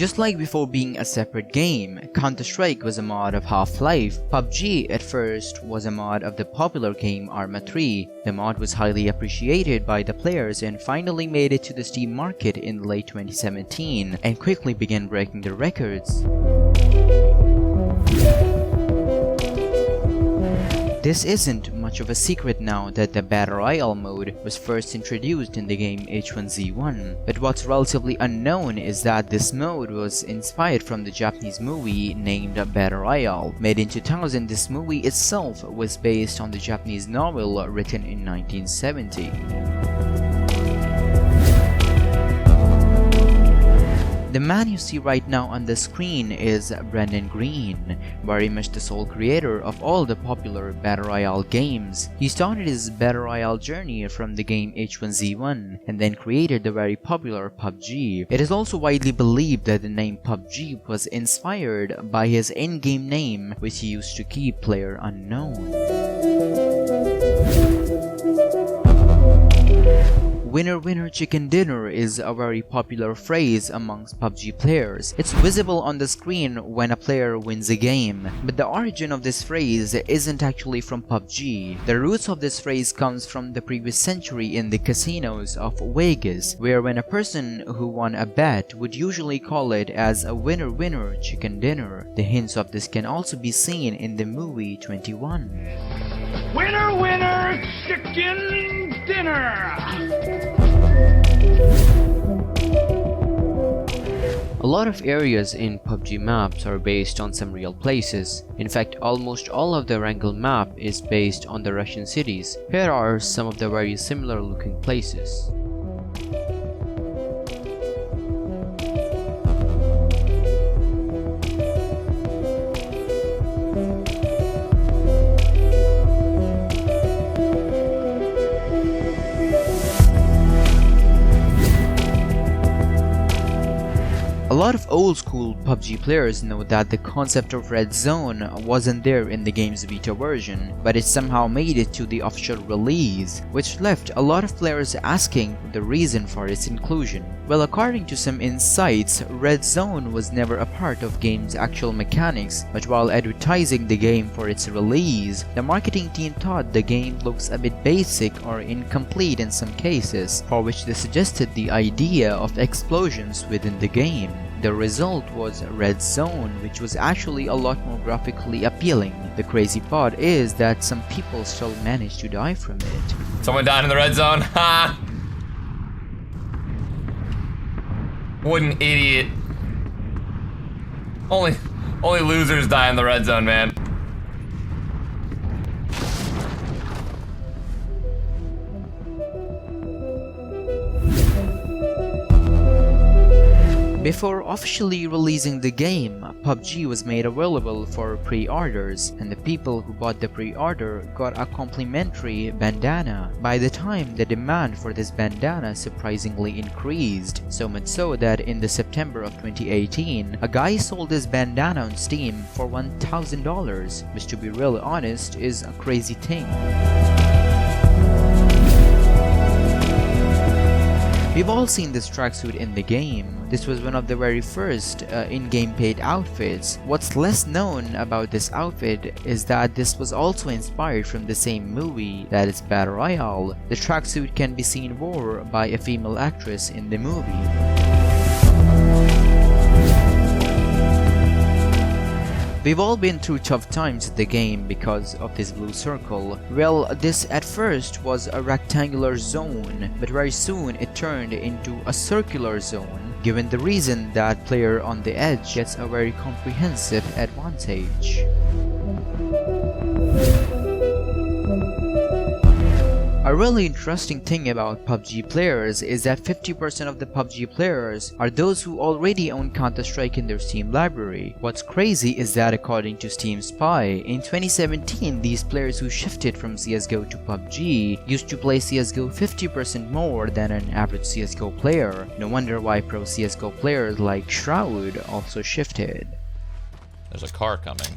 Just like before being a separate game, Counter-Strike was a mod of Half-Life, PUBG at first was a mod of the popular game Arma 3. The mod was highly appreciated by the players and finally made it to the Steam market in late 2017 and quickly began breaking the records. This isn't much of a secret now that the Battle Royale mode was first introduced in the game H1Z1, but what's relatively unknown is that this mode was inspired from the Japanese movie named Battle Royale. Made in 2000, this movie itself was based on the Japanese novel written in 1970. The man you see right now on the screen is Brendan Green, very much the sole creator of all the popular Battle Royale games. He started his Battle Royale journey from the game H1Z1 and then created the very popular PUBG. It is also widely believed that the name PUBG was inspired by his in-game name, which he used to keep player unknown. Winner winner chicken dinner is a very popular phrase amongst PUBG players. It's visible on the screen when a player wins a game. But the origin of this phrase isn't actually from PUBG. The roots of this phrase comes from the previous century in the casinos of Vegas, where when a person who won a bet would usually call it as a winner winner chicken dinner. The hints of this can also be seen in the movie 21. Winner, winner, chicken dinner! A lot of areas in PUBG maps are based on some real places. In fact, almost all of the Wrangel map is based on the Russian cities. Here are some of the very similar looking places. A lot of old school PUBG players know that the concept of red zone wasn't there in the game's beta version, but it somehow made it to the official release, which left a lot of players asking the reason for its inclusion. Well, according to some insights, red zone was never a part of game's actual mechanics, but while advertising the game for its release, the marketing team thought the game looks a bit basic or incomplete in some cases, for which they suggested the idea of explosions within the game. The result was Red Zone, which was actually a lot more graphically appealing. The crazy part is that some people still managed to die from it. Someone died in the red zone. Ha! What an idiot. Only losers die in the red zone, man. Before officially releasing the game, PUBG was made available for pre-orders, and the people who bought the pre-order got a complimentary bandana. By the time, the demand for this bandana surprisingly increased, so much so that in the September of 2018, a guy sold his bandana on Steam for $1,000, which to be really honest is a crazy thing. We've all seen this tracksuit in the game. This was one of the very first in-game paid outfits. What's less known about this outfit is that this was also inspired from the same movie, that is Battle Royale. The tracksuit can be seen wore by a female actress in the movie. We've all been through tough times at the game because of this blue circle. Well, this at first was a rectangular zone, but very soon it turned into a circular zone, given the reason that player on the edge gets a very comprehensive advantage. A really interesting thing about PUBG players is that 50% of the PUBG players are those who already own Counter-Strike in their Steam library. What's crazy is that according to Steam Spy, in 2017 these players who shifted from CSGO to PUBG used to play CSGO 50% more than an average CSGO player. No wonder why pro CSGO players like Shroud also shifted. There's a car coming.